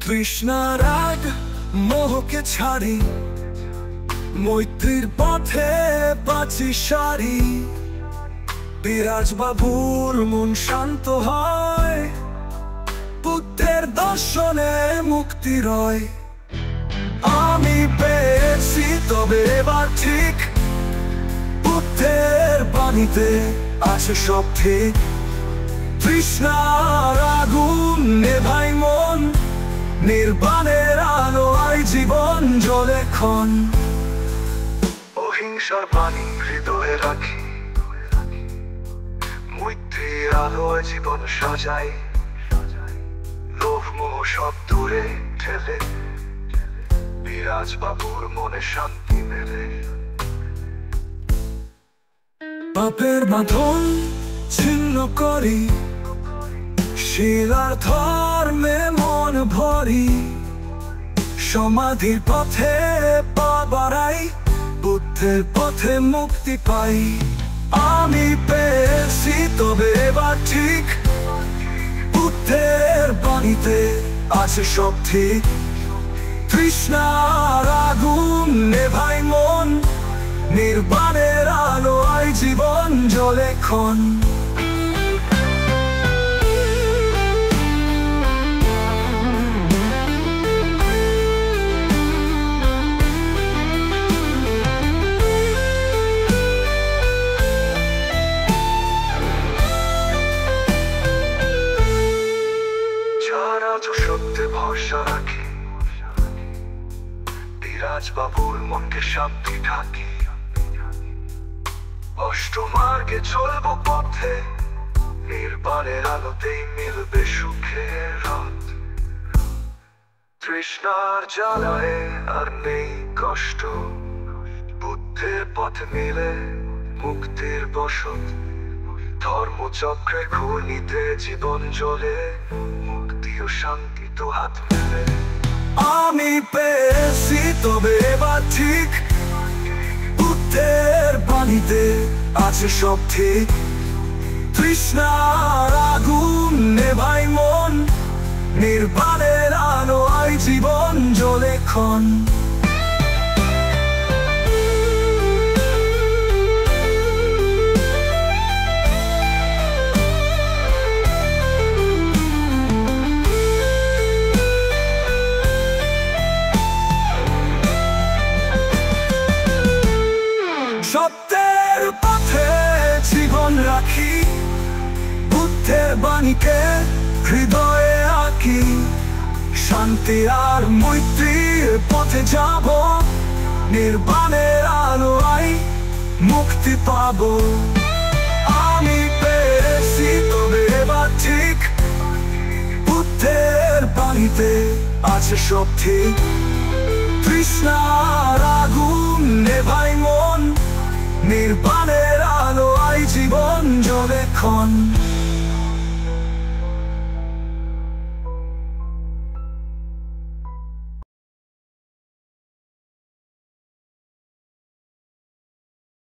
তৃষ্ণার রাগ মোহকে ছাড়ি, মৈত্রীর পথে বাঁচি সারি। বিরাজ বাবুর মন শান্ত হয়, বুদ্ধের দর্শনে মুক্তি রয়। আমি পেয়েছি তবে এবার ঠিক, বুদ্ধের বাণীতে আছে সব ঠিক। তৃষ্ণার আগুন নেভাই মন, নির্বাণের আলোয় জীবন জ্বলে ক্ষণ। অহিংসার বাণী হৃদয়ে রাখি, মৈত্রীর আলোয় জীবন সাজাই। লোভ মোহ সব দূরে ঠেলে, বিরাজ বাবুর মনে শান্তি মেলে। পাপের বাঁধন ছিন্ন করি, শিলার ধর্মে মন ভরি। সমাধির পথে পা বাড়াই, বুদ্ধের পথে মুক্তি পাই। আমি পেয়েছি তবে এবার ঠিক, বুদ্ধের বাণীতে আছে সব ঠিক। তৃষ্ণার আগুন নেভাই মন, নির্বাণের আলোয় জীবন জ্বলে ক্ষণ। যারা তো সত্যে ভরসা রাখি, বিরাজ বাবুর মনকে শান্তি ঢাকি। অষ্টমার্গে চলবো পথে, নির্বাণের আলোতেই মিলবে সুখের রাত। তৃষ্ণার জ্বালায় আর নেই কষ্ট, বুদ্ধের পথে মিলে মুক্তির বসত। ধর্মচক্রে ঘূর্ণিতে জীবন জ্বলে, মুক্তি ও শান্তি তো হাত মেলে। আমি পেয়েছি তবে এবার ঠিক, বুদ্ধের বাণীতে আছে সব ঠিক। তৃষ্ণার আগুন নেভাই মন, নির্বাণের আলোয় জীবন জ্বলে ক্ষণ। সত্যের পথে জীবন রাখি, বুদ্ধের বাণীকে হৃদয়ে আঁকি। শান্তি আর মৈত্রীর পথে যাব, নির্বাণের আলোয় মুক্তি পাব। আমি পেয়েছি তবে এবার ঠিক, বুদ্ধের বাণীতে আছে সব ঠিক।